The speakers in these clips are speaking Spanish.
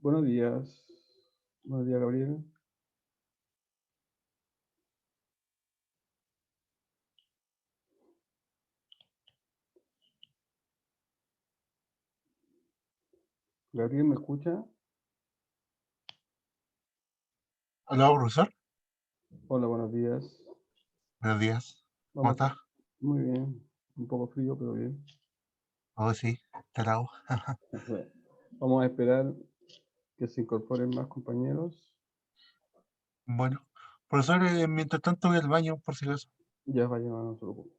Buenos días. Buenos días, Gabriel. Gabriel, ¿me escucha? Hola, profesor. Hola, buenos días. Buenos días. ¿Cómo Vamos a... estás? Muy bien. Un poco frío, pero bien. Oh, sí, te la hago. Vamos a esperar que se incorporen más compañeros. Bueno, profesor, mientras tanto voy al baño, por si acaso. Ya va a llegar a nuestro grupo.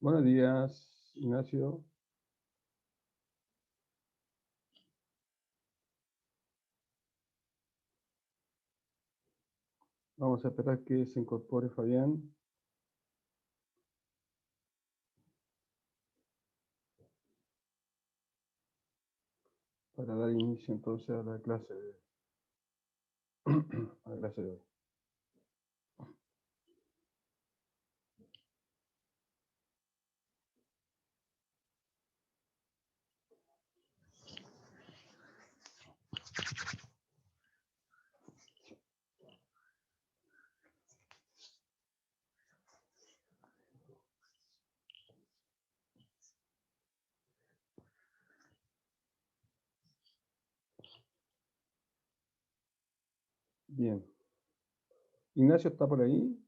Buenos días, Ignacio. Vamos a esperar que se incorpore Fabián. Para dar inicio entonces a la clase de, a la clase de hoy. Bien. Ignacio está por ahí.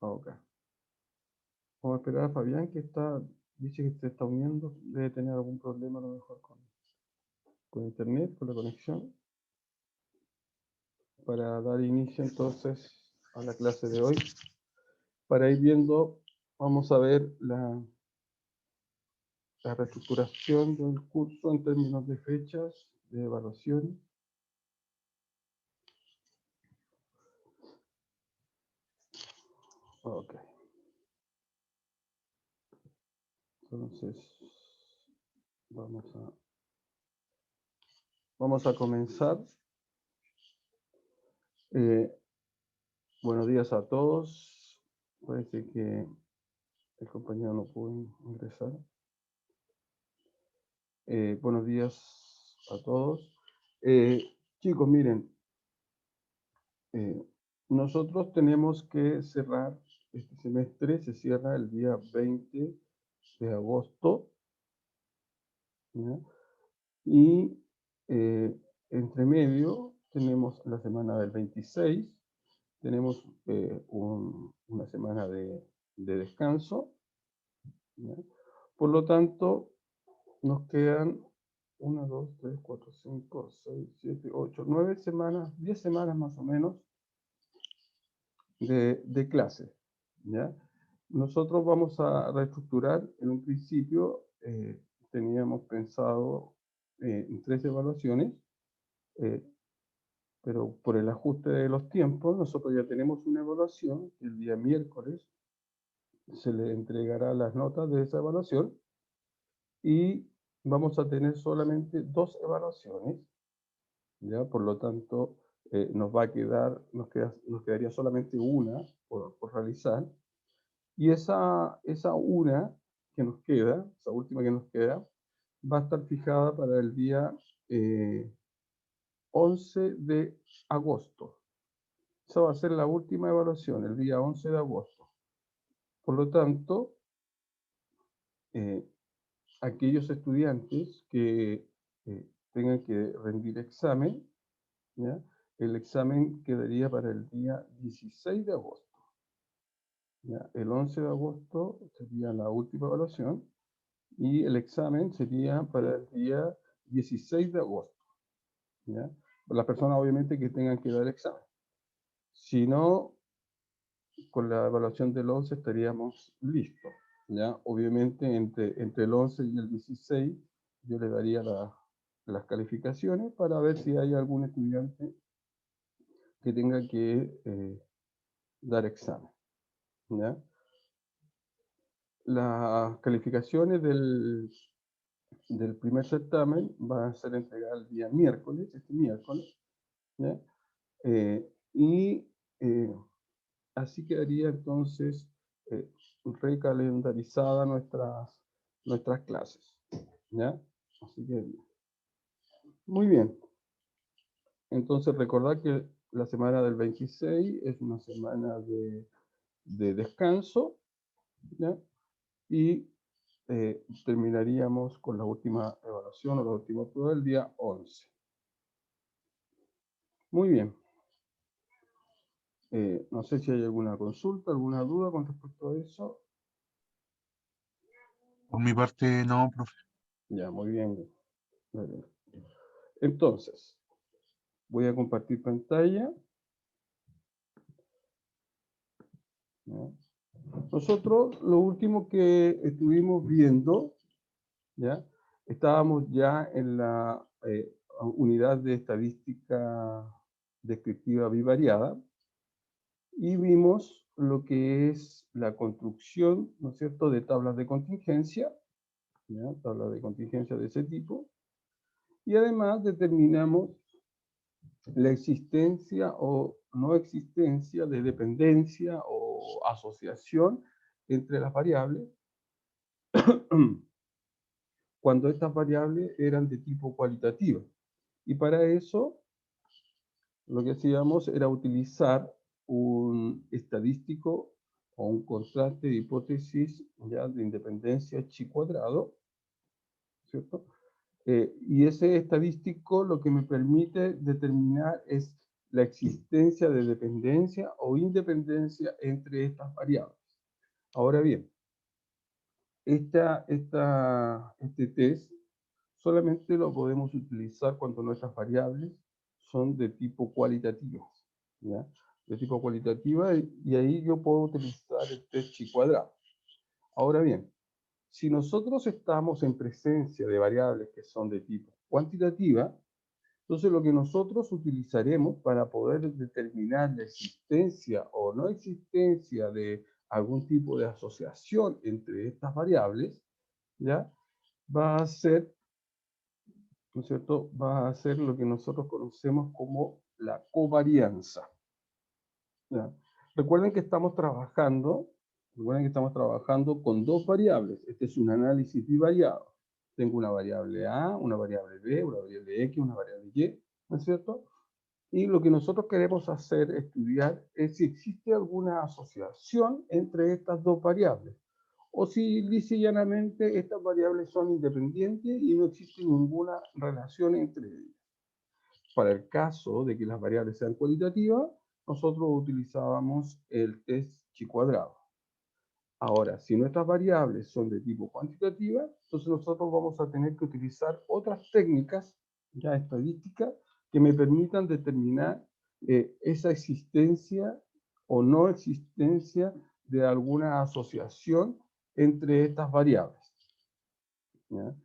Ok. Vamos a esperar a Fabián que dice que se está uniendo. Debe tener algún problema a lo mejor con internet, con la conexión. Para dar inicio entonces a la clase de hoy. Para ir viendo, vamos a ver la reestructuración del curso en términos de fechas, de evaluación. Ok. Entonces, vamos a comenzar. Buenos días a todos. Parece que el compañero no pudo ingresar. Buenos días a todos. Chicos, miren, nosotros tenemos que cerrar este semestre, se cierra el día 20 de agosto, ¿ya? Y entre medio tenemos la semana del 26, tenemos una semana de descanso, ¿ya? Por lo tanto, nos quedan 1, 2, 3, 4, 5, 6, 7, 8, 9 semanas, 10 semanas más o menos de clase, ¿ya? Nosotros vamos a reestructurar, en un principio teníamos pensado en 3 evaluaciones, eh, pero por el ajuste de los tiempos, nosotros ya tenemos una evaluación, el día miércoles se le entregará las notas de esa evaluación y vamos a tener solamente 2 evaluaciones ¿ya? Por lo tanto, nos quedaría solamente una por realizar. Y esa una que nos queda, esa última que nos queda, va a estar fijada para el día 11 de agosto. Esa va a ser la última evaluación, el día 11 de agosto. Por lo tanto, eh, aquellos estudiantes que tengan que rendir examen, ¿ya? El examen quedaría para el día 16 de agosto. ¿Ya? El 11 de agosto sería la última evaluación y el examen sería para el día 16 de agosto. ¿Ya? Las personas obviamente que tengan que dar el examen. Si no, con la evaluación del 11 estaríamos listos. ¿Ya? Obviamente entre el 11 y el 16 yo le daría las calificaciones para ver si hay algún estudiante que tenga que dar examen. ¿Ya? Las calificaciones del primer certamen van a ser entregadas el día miércoles, este miércoles, ¿ya? Y así quedaría entonces eh, recalendarizada nuestras clases, ¿ya? Así que, muy bien. Entonces recordad que la semana del 26 es una semana de descanso, ¿ya? Y terminaríamos con la última evaluación o la última prueba el día 11. Muy bien. No sé si hay alguna consulta, alguna duda con respecto a eso. Por mi parte, no, profe. Ya, muy bien. Muy bien. Entonces, voy a compartir pantalla. ¿Ya? Nosotros lo último que estuvimos viendo, ¿ya? Estábamos ya en la unidad de estadística descriptiva bivariada y vimos lo que es la construcción, ¿no es cierto?, de tablas de contingencia, ¿ya? Tablas de contingencia de ese tipo, y además determinamos la existencia o no existencia de dependencia o asociación entre las variables cuando estas variables eran de tipo cualitativa. Y para eso lo que hacíamos era utilizar un estadístico o un contraste de hipótesis ya de independencia chi cuadrado, ¿cierto? Y ese estadístico lo que me permite determinar es la existencia de dependencia o independencia entre estas variables. Ahora bien, este test solamente lo podemos utilizar cuando nuestras variables son de tipo cualitativo, ¿ya? De tipo cualitativa, y ahí yo puedo utilizar el test chi cuadrado. Ahora bien, si nosotros estamos en presencia de variables que son de tipo cuantitativa, entonces lo que nosotros utilizaremos para poder determinar la existencia o no existencia de algún tipo de asociación entre estas variables, ¿ya? Va a ser, ¿no es cierto? Va a ser lo que nosotros conocemos como la covarianza, ¿ya? Recuerden que estamos trabajando, con dos variables. Este es un análisis bivariado. Tengo una variable A, una variable B, una variable X, una variable Y, ¿no es cierto? Y lo que nosotros queremos hacer, estudiar, es si existe alguna asociación entre estas dos variables. O si lisa y llanamente estas variables son independientes y no existe ninguna relación entre ellas. Para el caso de que las variables sean cualitativas, nosotros utilizábamos el test chi cuadrado. Ahora, si nuestras variables son de tipo cuantitativa, entonces nosotros vamos a tener que utilizar otras técnicas ya estadísticas que me permitan determinar esa existencia o no existencia de alguna asociación entre estas variables, ¿ya?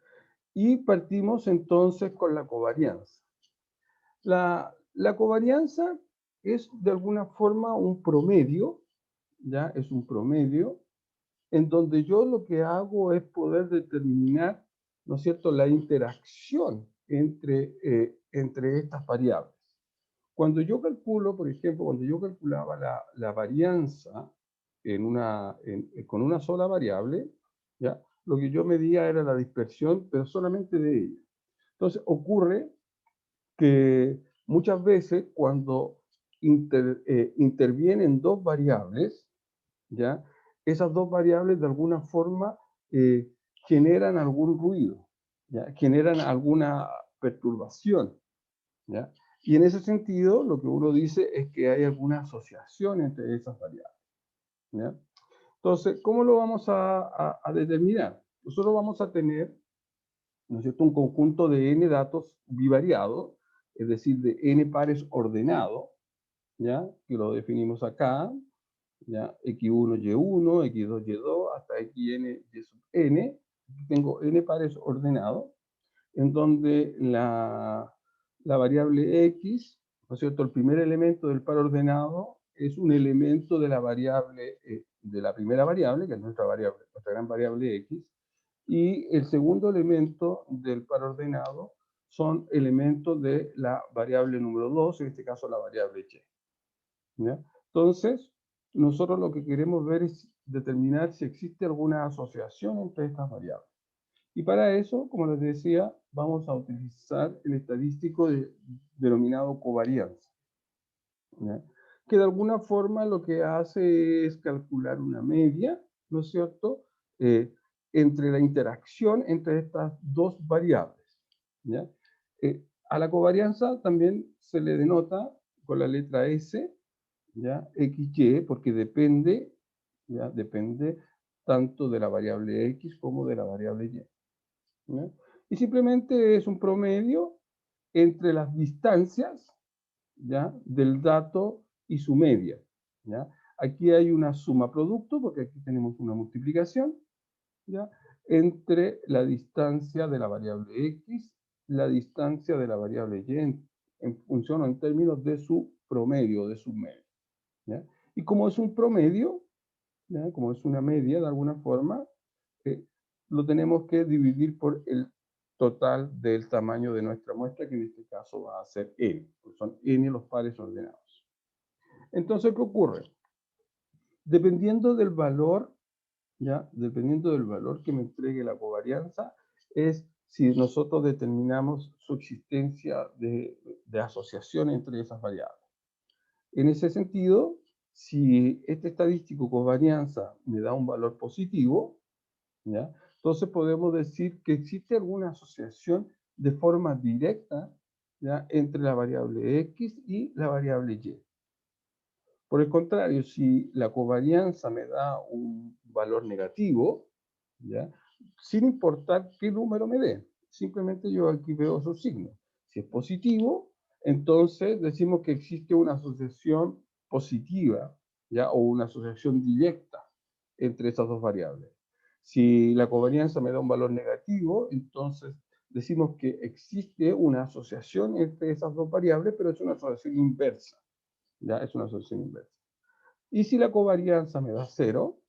Y partimos entonces con la covarianza. La covarianza es de alguna forma un promedio, ¿ya? Es un promedio en donde yo lo que hago es poder determinar, ¿no es cierto?, la interacción entre entre estas variables. Cuando yo calculo, por ejemplo, cuando yo calculaba la varianza con una sola variable, ¿ya? Lo que yo medía era la dispersión, pero solamente de ella. Entonces ocurre que muchas veces cuando intervienen dos variables, ¿ya? Esas dos variables de alguna forma eh, generan algún ruido, ¿ya? Generan alguna perturbación, ¿ya? Y en ese sentido, lo que uno dice es que hay alguna asociación entre esas variables, ¿ya? Entonces, ¿cómo lo vamos a determinar? Nosotros vamos a tener, ¿no es cierto?, un conjunto de n datos bivariados, es decir, de n pares ordenados, ¿ya? Que lo definimos acá, ¿ya? X1, Y1, X2, Y2, hasta Xn, Y sub n. Aquí tengo n pares ordenados, en donde la variable X, ¿no es cierto? El primer elemento del par ordenado es un elemento de la variable, de la primera variable, que es nuestra variable, nuestra gran variable X, y el segundo elemento del par ordenado son elementos de la variable número 2, en este caso la variable Y, ¿ya? Entonces, nosotros lo que queremos ver es determinar si existe alguna asociación entre estas variables. Y para eso, como les decía, vamos a utilizar el estadístico denominado covarianza, ¿ya? Que de alguna forma lo que hace es calcular una media, ¿no es cierto?, Eh, entre la interacción entre estas dos variables, ¿ya? A la covarianza también se le denota con la letra S, ¿ya? XY, porque depende, ¿ya? Depende tanto de la variable X como de la variable Y, ¿ya? Y simplemente es un promedio entre las distancias, ¿ya?, del dato y su media, ¿ya? Aquí hay una suma producto, porque aquí tenemos una multiplicación, ¿ya?, entre la distancia de la variable X, la distancia de la variable Y en función o en términos de su promedio, de su media, ¿ya? Y como es un promedio, ¿ya?, como es una media de alguna forma, eh, lo tenemos que dividir por el total del tamaño de nuestra muestra, que en este caso va a ser n, pues son n los pares ordenados. Entonces, ¿qué ocurre? Dependiendo del valor, ¿ya? Dependiendo del valor que me entregue la covarianza, es si nosotros determinamos su existencia de asociación entre esas variables. En ese sentido, si este estadístico covarianza me da un valor positivo, ¿ya?, entonces podemos decir que existe alguna asociación de forma directa, ¿ya?, entre la variable X y la variable Y. Por el contrario, si la covarianza me da un valor negativo, ¿ya?, sin importar qué número me dé, simplemente yo aquí veo su signo. Si es positivo, entonces decimos que existe una asociación positiva, ¿ya?, o una asociación directa entre esas dos variables. Si la covarianza me da un valor negativo, entonces decimos que existe una asociación entre esas dos variables, pero es una asociación inversa, ¿ya? Es una asociación inversa. Y si la covarianza me da 0,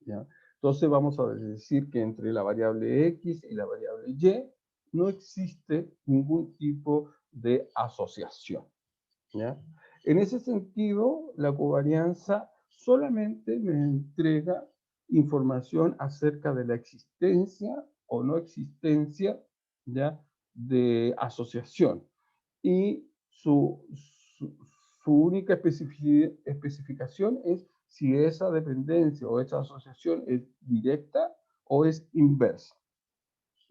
¿ya?, entonces vamos a decir que entre la variable X y la variable Y no existe ningún tipo de asociación, ¿ya? En ese sentido, la covarianza solamente me entrega información acerca de la existencia o no existencia, ¿ya?, de asociación. Y su, su única especificación es si esa dependencia o esa asociación es directa o es inversa,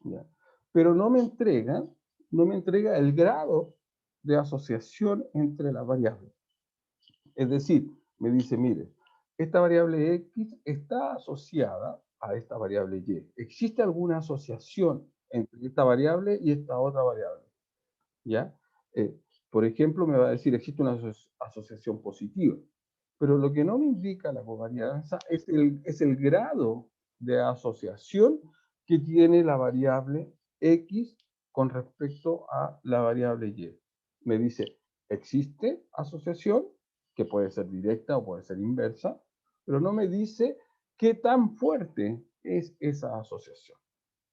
¿ya? Pero no me entrega el grado de asociación entre las variables. Es decir, me dice, mire, esta variable X está asociada a esta variable Y. ¿Existe alguna asociación entre esta variable y esta otra variable? ¿Ya? Eh, por ejemplo, me va a decir, existe una asociación positiva. Pero lo que no me indica la covarianza es el grado de asociación que tiene la variable X con respecto a la variable Y. Me dice, existe asociación, que puede ser directa o puede ser inversa, pero no me dice qué tan fuerte es esa asociación,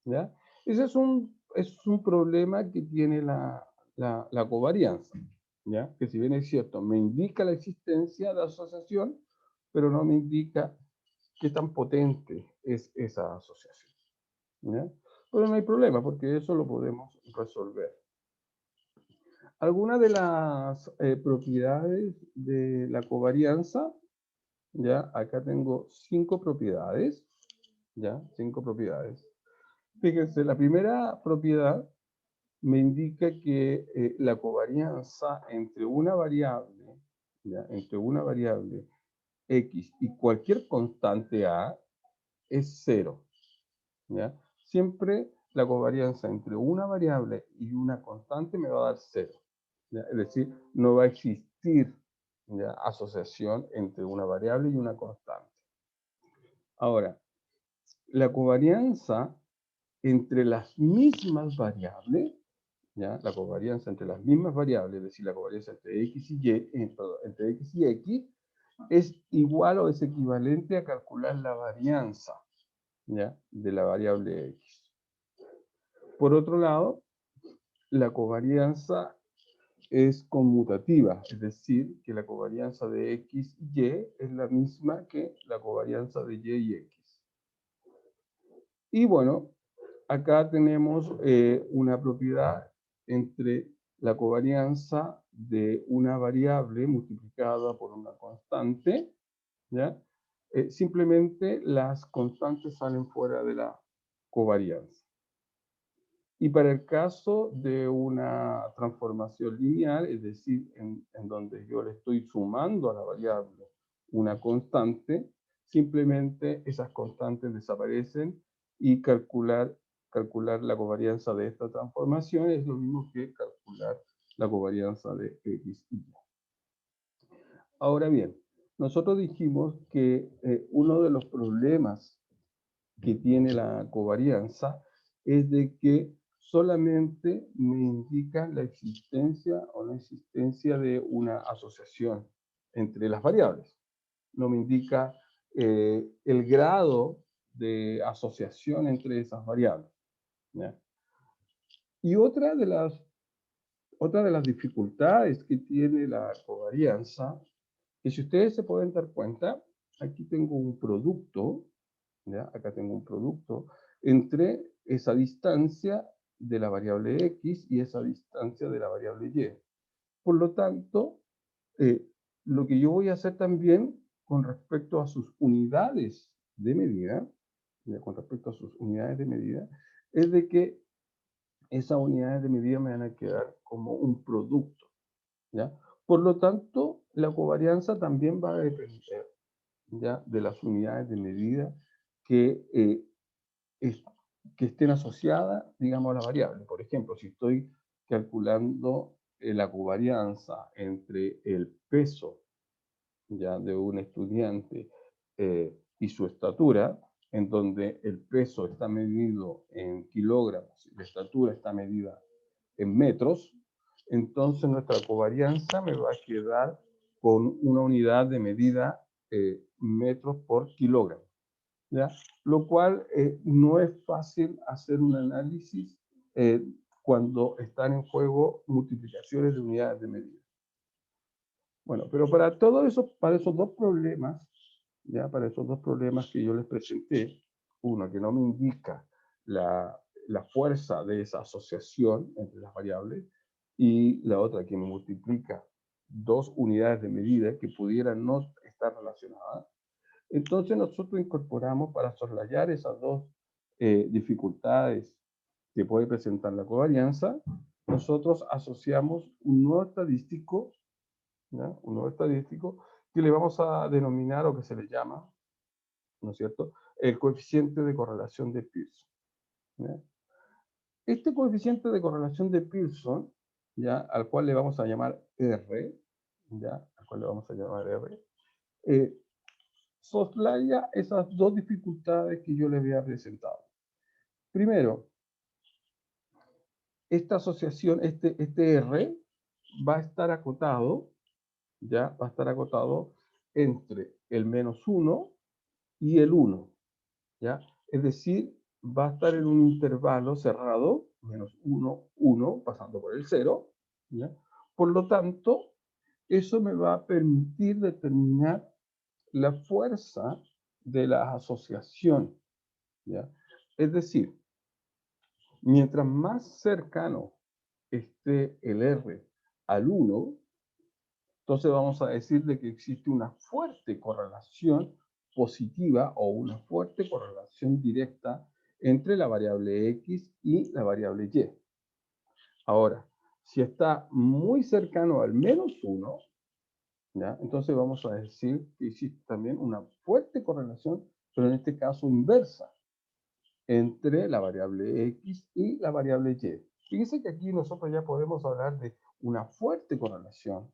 ¿ya? Ese es un problema que tiene la covarianza, ¿ya? Que si bien es cierto, me indica la existencia de asociación, pero no me indica qué tan potente es esa asociación, ¿ya? Pero no hay problema, porque eso lo podemos resolver. Algunas de las propiedades de la covarianza, ¿ya? Acá tengo 5 propiedades, ¿ya? 5 propiedades. Fíjense, la primera propiedad me indica que la covarianza entre una variable, ¿ya? Entre una variable X y cualquier constante A es 0, ¿ya? Siempre la covarianza entre una variable y una constante me va a dar 0, ¿ya? Es decir, no va a existir, ¿ya?, asociación entre una variable y una constante. Ahora, la covarianza entre las mismas variables, ¿ya? La covarianza entre las mismas variables, es decir, la covarianza entre X y Y, perdón, entre X y X, es igual o es equivalente a calcular la varianza, ¿ya?, de la variable X. Por otro lado, la covarianza es conmutativa, es decir, que la covarianza de X y Y es la misma que la covarianza de Y y X. Y bueno, acá tenemos una propiedad entre la covarianza de una variable multiplicada por una constante, ¿ya? Simplemente las constantes salen fuera de la covarianza. Y para el caso de una transformación lineal, es decir, en donde yo le estoy sumando a la variable una constante, simplemente esas constantes desaparecen y calcular la covarianza de esta transformación es lo mismo que calcular la covarianza de X y Y. Ahora bien, nosotros dijimos que uno de los problemas que tiene la covarianza es de que solamente me indica la existencia o no existencia de una asociación entre las variables. No me indica el grado de asociación entre esas variables, ¿ya? Y otra de las dificultades que tiene la covarianza, que si ustedes se pueden dar cuenta, aquí tengo un producto, ¿ya? Acá tengo un producto entre esa distancia de la variable X y esa distancia de la variable Y. Por lo tanto, eh, lo que yo voy a hacer también con respecto a sus unidades de medida, ¿ya?, con respecto a sus unidades de medida, es de que esas unidades de medida me van a quedar como un producto, ¿ya? Por lo tanto, la covarianza también va a depender, ¿ya?, de las unidades de medida que, que estén asociadas, digamos, a la variable. Por ejemplo, si estoy calculando la covarianza entre el peso, ya, de un estudiante y su estatura, en donde el peso está medido en kilogramos y la estatura está medida en metros, entonces nuestra covarianza me va a quedar con una unidad de medida metros por kilogramo, ¿ya? Lo cual no es fácil hacer un análisis cuando están en juego multiplicaciones de unidades de medida. Bueno, pero para todo eso, para esos dos problemas, ¿ya?, para esos dos problemas que yo les presenté, uno que no me indica la fuerza de esa asociación entre las variables y la otra que me multiplica dos unidades de medida que pudieran no estar relacionadas, entonces nosotros incorporamos, para soslayar esas dos dificultades que puede presentar la covarianza, nosotros asociamos un nuevo estadístico, ¿ya?, un nuevo estadístico que le vamos a denominar, o que se le llama, ¿no es cierto?, el coeficiente de correlación de Pearson, ¿ya? Este coeficiente de correlación de Pearson, ¿ya?, al cual le vamos a llamar R, ¿ya?, al cual le vamos a llamar R, soslaya esas dos dificultades que yo les había presentado. Primero, esta asociación, este R, va a estar acotado, ¿ya?, va a estar acotado entre el -1 y el 1, ¿ya? Es decir, va a estar en un intervalo cerrado, -1, 1, pasando por el 0, ¿ya? Por lo tanto, eso me va a permitir determinar la fuerza de la asociación, ¿ya? Es decir, mientras más cercano esté el R al 1, entonces vamos a decir de que existe una fuerte correlación positiva o una fuerte correlación directa entre la variable X y la variable Y. Ahora, si está muy cercano al -1, ¿ya? Entonces vamos a decir que existe también una fuerte correlación, pero en este caso inversa, entre la variable X y la variable Y. Fíjense que aquí nosotros ya podemos hablar de una fuerte correlación,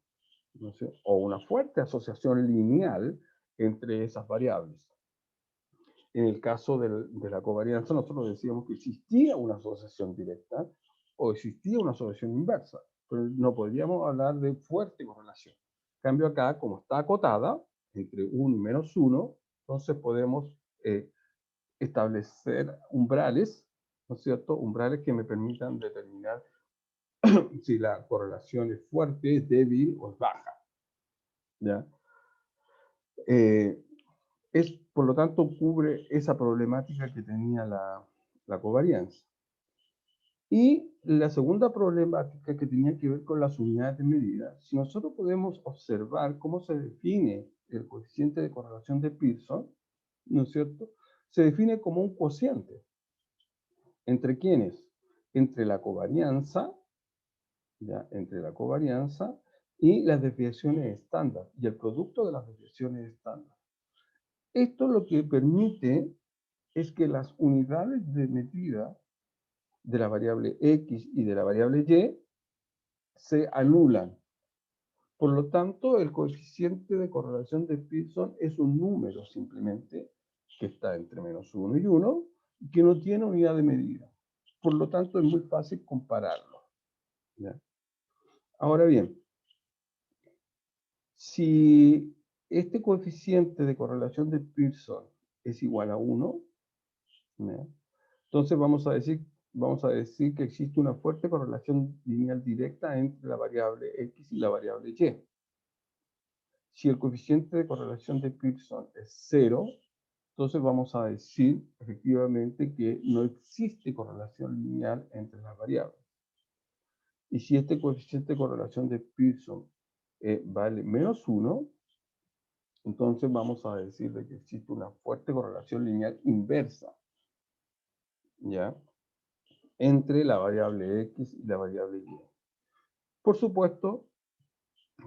¿no sé? O una fuerte asociación lineal entre esas variables. En el caso de la covarianza, nosotros decíamos que existía una asociación directa o existía una asociación inversa, pero no podríamos hablar de fuerte correlación. En cambio acá, como está acotada, entre 1 y -1, entonces podemos establecer umbrales, ¿no es cierto? Umbrales que me permitan determinar si la correlación es fuerte, es débil o es baja, ¿ya? Por lo tanto, cubre esa problemática que tenía la covarianza. Y la segunda problemática que tenía que ver con las unidades de medida, si nosotros podemos observar cómo se define el coeficiente de correlación de Pearson, ¿no es cierto? Se define como un cociente. ¿Entre quiénes? Entre la covarianza, ¿ya? Entre la covarianza y las desviaciones estándar, y el producto de las desviaciones estándar. Esto lo que permite es que las unidades de medida de la variable X y de la variable Y se anulan. Por lo tanto, el coeficiente de correlación de Pearson es un número simplemente que está entre -1 y 1 y que no tiene unidad de medida. Por lo tanto, es muy fácil compararlo, ¿ya? Ahora bien, si este coeficiente de correlación de Pearson es igual a 1, ¿ya? Entonces vamos a decir que existe una fuerte correlación lineal directa entre la variable X y la variable Y. Si el coeficiente de correlación de Pearson es 0, entonces vamos a decir efectivamente que no existe correlación lineal entre las variables. Y si este coeficiente de correlación de Pearson vale -1, entonces vamos a decir de que existe una fuerte correlación lineal inversa, ¿ya? Entre la variable X y la variable Y. Por supuesto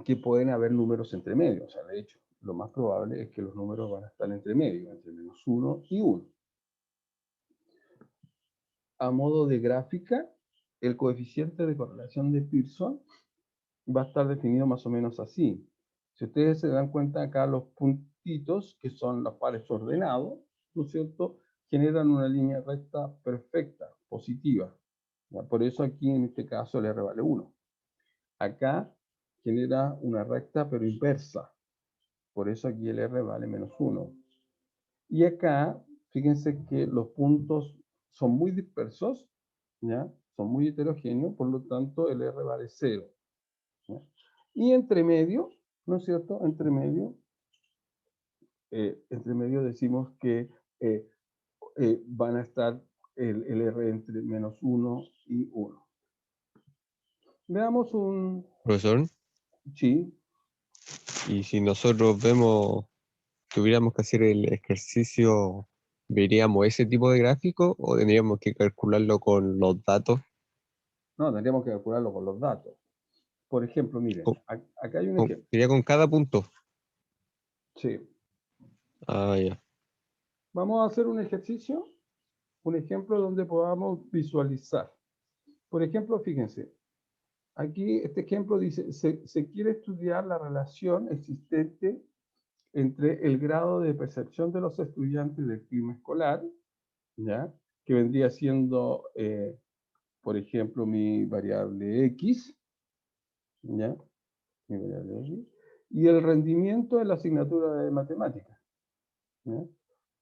que pueden haber números entre medio, o sea, de hecho, lo más probable es que los números van a estar entre medio, entre -1 y 1. A modo de gráfica, el coeficiente de correlación de Pearson va a estar definido más o menos así. Si ustedes se dan cuenta acá, los puntitos, que son los pares ordenados, ¿no es cierto?, generan una línea recta perfecta, positiva. ¿Ya? Por eso aquí, en este caso, el R vale 1. Acá genera una recta, pero inversa. Por eso aquí el R vale -1. Y acá, fíjense que los puntos son muy dispersos, ¿ya? Son muy heterogéneos, por lo tanto el R vale 0. ¿Ya? Y entre medio, ¿no es cierto? Entre medio decimos que van a estar el R entre -1 y 1. Veamos un... Profesor, Sí, y si nosotros vemos, tuviéramos que hacer el ejercicio, ¿veríamos ese tipo de gráfico o tendríamos que calcularlo con los datos? no, tendríamos que calcularlo con los datos. Por ejemplo, miren, Co- acá hay un ejemplo. Sería con cada punto. Sí. Ah, ya. Vamos a hacer un ejercicio, un ejemplo donde podamos visualizar. Por ejemplo, fíjense, aquí este ejemplo dice, se quiere estudiar la relación existente entre el grado de percepción de los estudiantes del clima escolar, ¿ya? Que vendría siendo, por ejemplo, mi variable X, ¿ya? Mi variable X, y el rendimiento de la asignatura de matemáticas, ¿ya?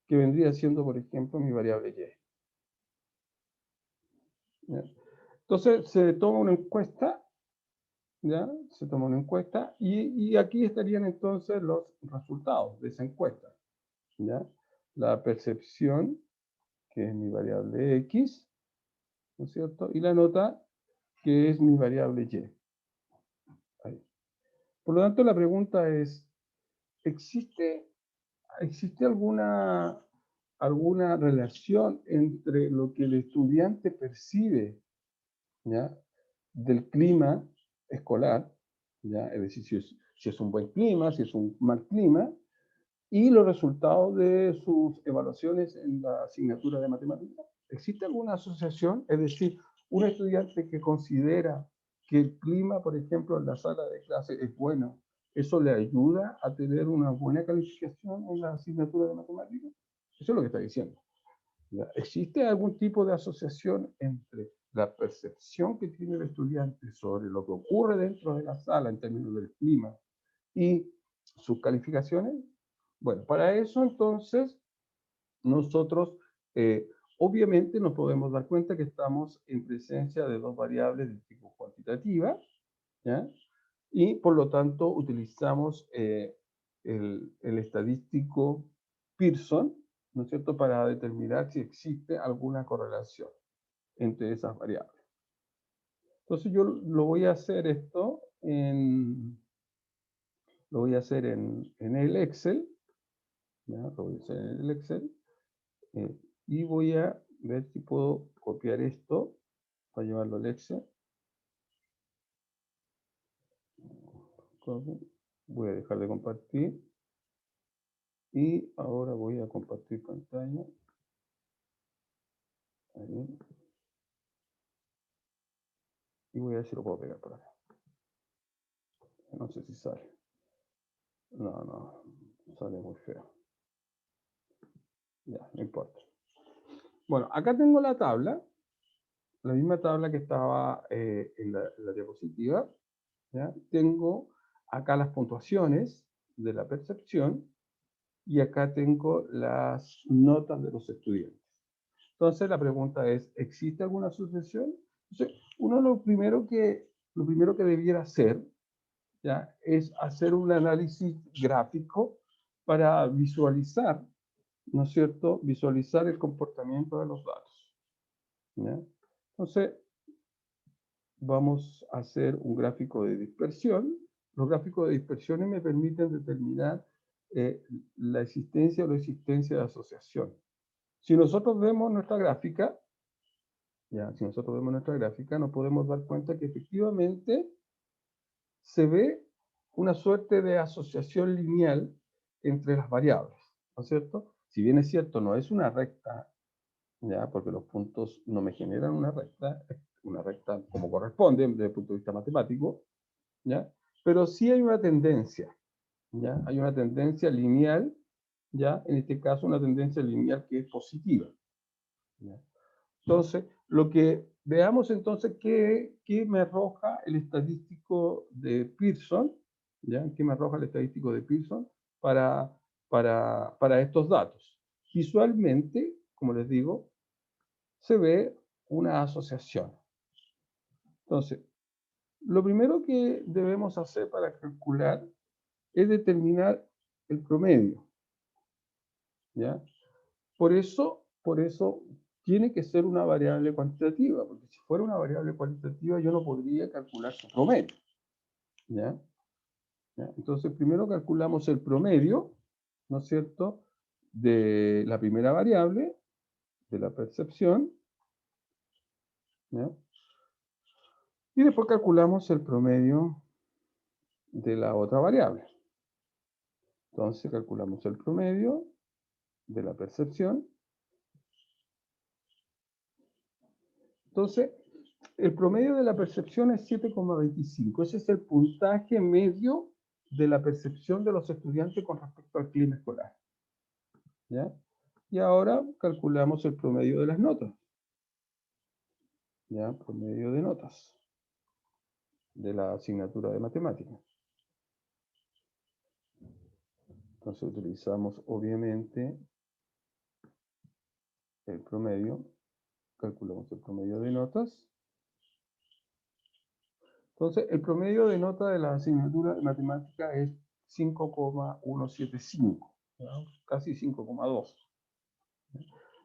Que vendría siendo, por ejemplo, mi variable Y. ¿Ya? Entonces se toma una encuesta ¿ya? Se toma una encuesta y aquí estarían entonces los resultados de esa encuesta, ¿ya? La percepción, que es mi variable X, ¿no es cierto? Y la nota, que es mi variable Y. Ahí. Por lo tanto, la pregunta es, ¿existe alguna relación entre lo que el estudiante percibe, ¿ya? del clima escolar, ¿ya? Es decir, si es un buen clima, si es un mal clima, y los resultados de sus evaluaciones en la asignatura de matemáticas? ¿Existe alguna asociación? Es decir, un estudiante que considera que el clima, por ejemplo, en la sala de clase es bueno, ¿eso le ayuda a tener una buena calificación en la asignatura de matemáticas? Eso es lo que está diciendo. ¿Ya? ¿Existe algún tipo de asociación entre la percepción que tiene el estudiante sobre lo que ocurre dentro de la sala en términos del clima y sus calificaciones? Bueno, para eso entonces nosotros obviamente nos podemos dar cuenta que estamos en presencia de dos variables de tipo cuantitativa, ¿ya? Y por lo tanto utilizamos el estadístico Pearson, ¿no es cierto?, para determinar si existe alguna correlación entre esas variables. Entonces yo lo voy a hacer esto en el Excel, ¿ya? Lo voy a hacer en el Excel, y voy a ver si puedo copiar esto para llevarlo al Excel. Voy a dejar de compartir y ahora voy a compartir pantalla. Ahí. Y voy a ver si lo puedo pegar por acá. No sé si sale. No, sale muy feo. Ya, no importa. Bueno, acá tengo la tabla, la misma tabla que estaba en la diapositiva. ¿Ya? Tengo acá las puntuaciones de la percepción y acá tengo las notas de los estudiantes. Entonces la pregunta es, ¿existe alguna asociación? Entonces, uno lo primero que debiera hacer, ¿ya?, es hacer un análisis gráfico para visualizar, ¿no es cierto?, visualizar el comportamiento de los datos, ¿ya? Entonces, vamos a hacer un gráfico de dispersión. Los gráficos de dispersiones me permiten determinar la existencia o la existencia de asociación. Si nosotros vemos nuestra gráfica, nos podemos dar cuenta que efectivamente se ve una suerte de asociación lineal entre las variables, ¿no es cierto? Si bien es cierto, no es una recta, ¿ya?, porque los puntos no me generan una recta como corresponde desde el punto de vista matemático, ¿ya? Pero sí hay una tendencia, ¿ya? Hay una tendencia lineal, ¿ya? En este caso una tendencia lineal que es positiva, ¿ya? Entonces, lo que veamos entonces qué me arroja el estadístico de Pearson, ¿ya? ¿Qué me arroja el estadístico de Pearson para estos datos? Visualmente, como les digo, se ve una asociación. Entonces, lo primero que debemos hacer para calcular es determinar el promedio, ¿ya? Por eso tiene que ser una variable cuantitativa, porque si fuera una variable cuantitativa yo no podría calcular su promedio, ¿ya? ¿Ya? Entonces, primero calculamos el promedio, ¿no es cierto?, de la primera variable, de la percepción, ¿ya? Y después calculamos el promedio de la otra variable. Entonces calculamos el promedio de la percepción. Entonces, el promedio de la percepción es 7,25. Ese es el puntaje medio de la percepción de los estudiantes con respecto al clima escolar, ¿ya? Y ahora calculamos el promedio de las notas, ¿ya? Promedio de notas de la asignatura de matemáticas. Entonces utilizamos obviamente el promedio, calculamos el promedio de notas. Entonces, el promedio de nota de la asignatura de matemática es 5,175, ¿ya? Casi 5,2.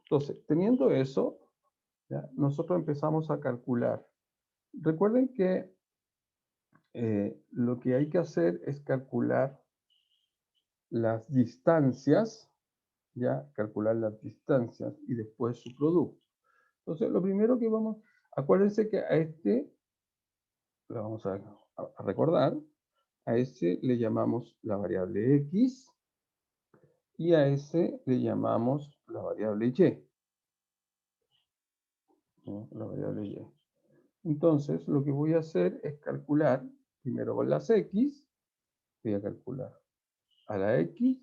Entonces, teniendo eso, ¿ya? Nosotros empezamos a calcular. Recuerden que lo que hay que hacer es calcular las distancias, ya calcular las distancias y después su producto. Entonces, lo primero que acuérdense que a este, le vamos a recordar, a ese le llamamos la variable X y a ese le llamamos la variable Y. ¿No? La variable Y. Entonces, lo que voy a hacer es calcular, primero con las X, voy a calcular a la X,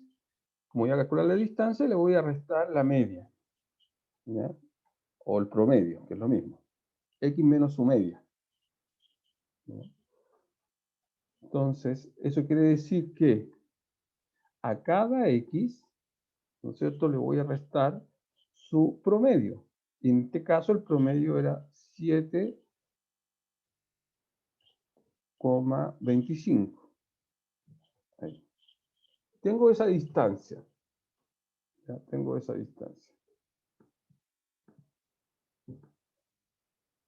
como voy a calcular la distancia, le voy a restar la media, ¿ya? O el promedio, que es lo mismo. X menos su media, ¿ya? Entonces, eso quiere decir que a cada X, ¿no es cierto?, le voy a restar su promedio. Y en este caso el promedio era 7,25. Ahí. Tengo esa distancia. Ya tengo esa distancia.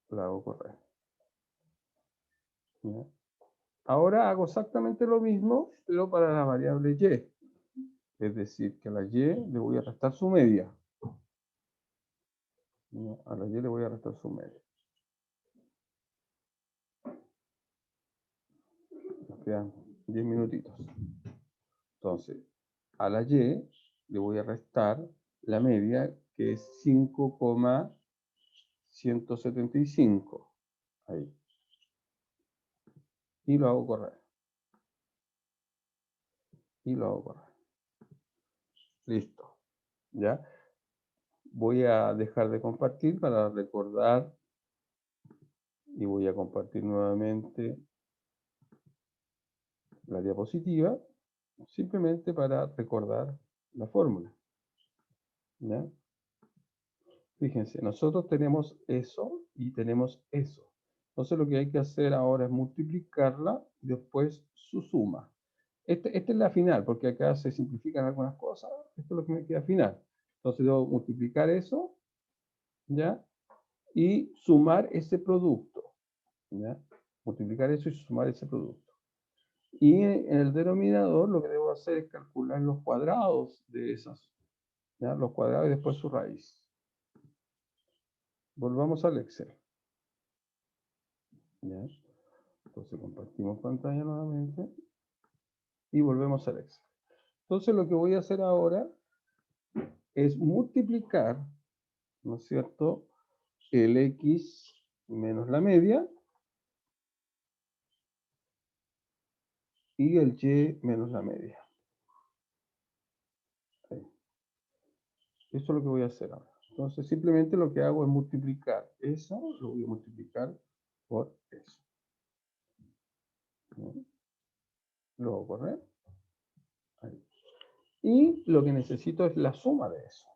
La hago correr. ¿Ya? Ahora hago exactamente lo mismo, pero para la variable Y. Es decir, que a la Y le voy a restar su media. ¿Ya? A la Y le voy a restar su media. Nos quedan 10 minutitos. Entonces, a la Y le voy a restar la media, que es 5,175. Ahí. Y lo hago correr. Y lo hago correr. Listo. ¿Ya? Voy a dejar de compartir para recordar y voy a compartir nuevamente la diapositiva, simplemente para recordar la fórmula. ¿Ya? Fíjense, nosotros tenemos eso y tenemos eso. Entonces lo que hay que hacer ahora es multiplicarla y después su suma. Esta es la final, porque acá se simplifican algunas cosas. Esto es lo que me queda final. Entonces debo multiplicar eso, ¿ya? Y sumar ese producto, ¿ya? Multiplicar eso y sumar ese producto. Y en el denominador lo que debo hacer es calcular los cuadrados de esas, ¿ya? Los cuadrados y después su raíz. Volvamos al Excel. ¿Ya? Entonces compartimos pantalla nuevamente y volvemos al Excel. Entonces lo que voy a hacer ahora es multiplicar, ¿no es cierto?, el X menos la media y el Y menos la media. Ahí. Eso es lo que voy a hacer ahora. Entonces simplemente lo que hago es multiplicar eso, lo voy a multiplicar por eso. ¿No? Lo hago correr. Ahí. Y lo que necesito es la suma de eso.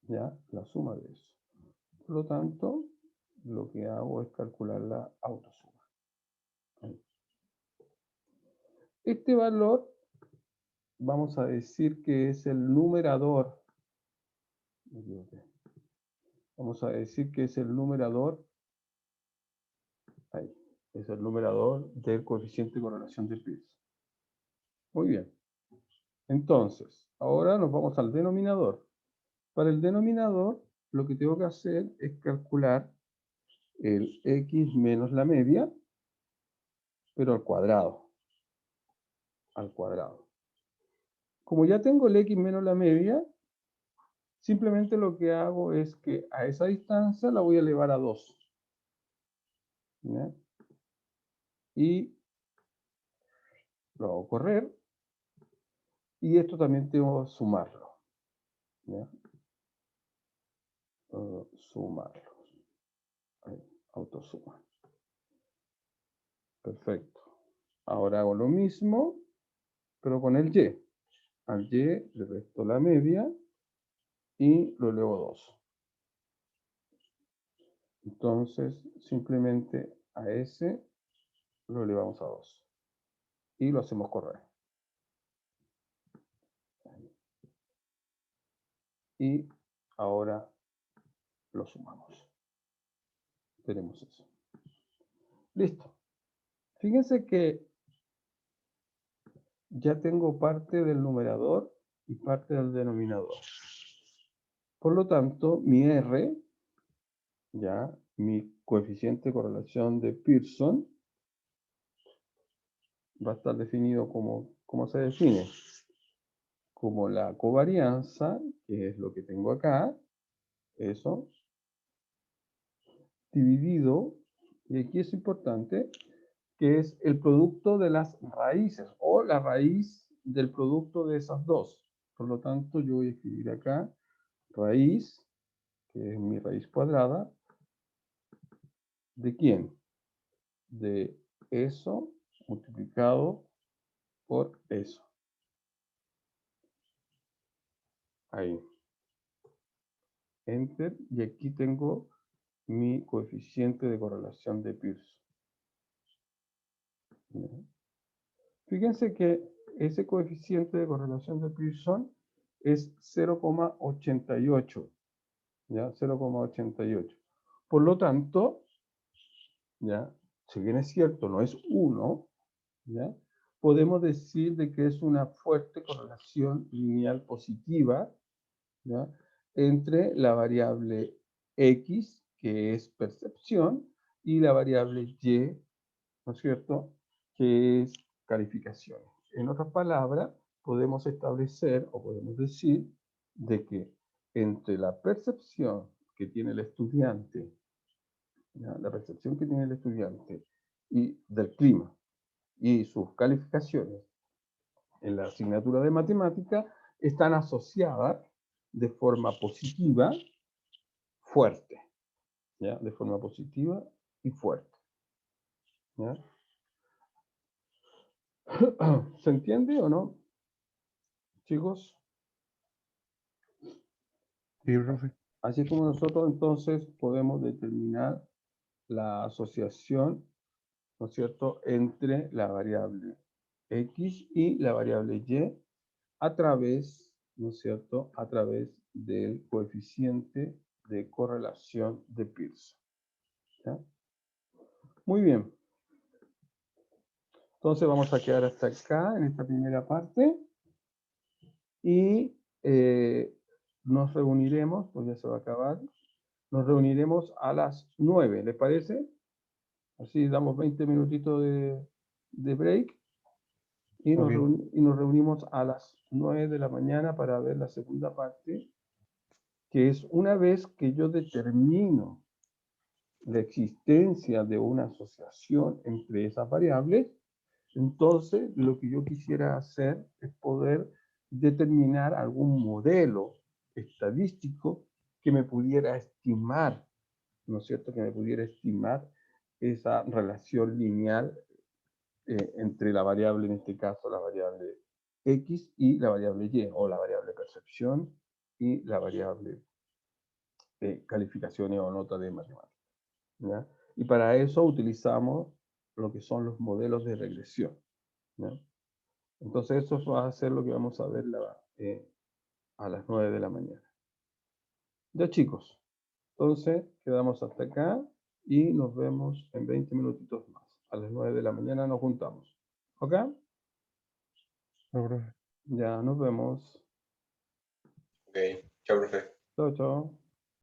¿Ya? La suma de eso. Por lo tanto, lo que hago es calcular la autosuma. Ahí. Este valor, vamos a decir que es el numerador. Vamos a decir que es el numerador. Ahí. Es el numerador del coeficiente de correlación de Pearson. Muy bien. Entonces, ahora nos vamos al denominador. Para el denominador, lo que tengo que hacer es calcular el X menos la media, pero al cuadrado. Al cuadrado. Como ya tengo el X menos la media, simplemente lo que hago es que a esa distancia la voy a elevar a 2. ¿Ya? Y lo hago correr. Y esto también tengo que sumarlo. ¿Ya? Sumarlo. Ahí, autosuma. Perfecto. Ahora hago lo mismo, pero con el Y. Al Y le resto la media y lo elevo a 2. Entonces, simplemente a ese lo elevamos a 2. Y lo hacemos correr. Y ahora lo sumamos. Tenemos eso. Listo. Fíjense que ya tengo parte del numerador y parte del denominador. Por lo tanto, mi R, ya, mi coeficiente de correlación de Pearson, va a estar definido como se define. Como la covarianza, que es lo que tengo acá, eso, dividido, y aquí es importante, que es el producto de las raíces, o la raíz del producto de esas dos. Por lo tanto, yo voy a escribir acá, raíz, que es mi raíz cuadrada, ¿de quién? De eso multiplicado por eso. Ahí. Enter, y aquí tengo mi coeficiente de correlación de Pearson. Fíjense que ese coeficiente de correlación de Pearson es 0,88. ¿Ya? 0,88. Por lo tanto, ¿ya? Si bien es cierto, no es 1, ¿ya? Podemos decir de que es una fuerte correlación lineal positiva, ¿ya? Entre la variable X, que es percepción, y la variable Y, ¿no es cierto?, que es calificación. En otras palabras, podemos establecer o podemos decir de que entre la percepción que tiene el estudiante, ¿ya? La percepción que tiene el estudiante y del clima y sus calificaciones en la asignatura de matemática están asociadas de forma positiva, fuerte, ¿ya? De forma positiva y fuerte, ¿ya? ¿Se entiende o no, chicos? Sí, profe. Así como nosotros entonces podemos determinar la asociación, ¿no es cierto?, entre la variable X y la variable Y a través, ¿no es cierto?, a través del coeficiente de correlación de Pearson. ¿Ya? Muy bien. Entonces vamos a quedar hasta acá en esta primera parte y nos reuniremos, pues ya se va a acabar, nos reuniremos a las 9, ¿les parece? Así damos 20 minutitos de break y nos reunimos a las 9 de la mañana para ver la segunda parte, que es una vez que yo determino la existencia de una asociación entre esas variables, entonces lo que yo quisiera hacer es poder determinar algún modelo estadístico que me pudiera estimar, ¿no es cierto?, que me pudiera estimar esa relación lineal entre la variable, en este caso la variable X y la variable Y, o la variable percepción y la variable calificaciones o nota de matemáticas, ¿ya? Y para eso utilizamos lo que son los modelos de regresión, ¿ya? Entonces eso va a ser lo que vamos a ver a las 9 de la mañana. Ya, chicos, entonces quedamos hasta acá y nos vemos en 20 minutitos más. A las 9 de la mañana nos juntamos. ¿Ok? No, profe. Ya, nos vemos. Ok, chao, profe. Chao, chao.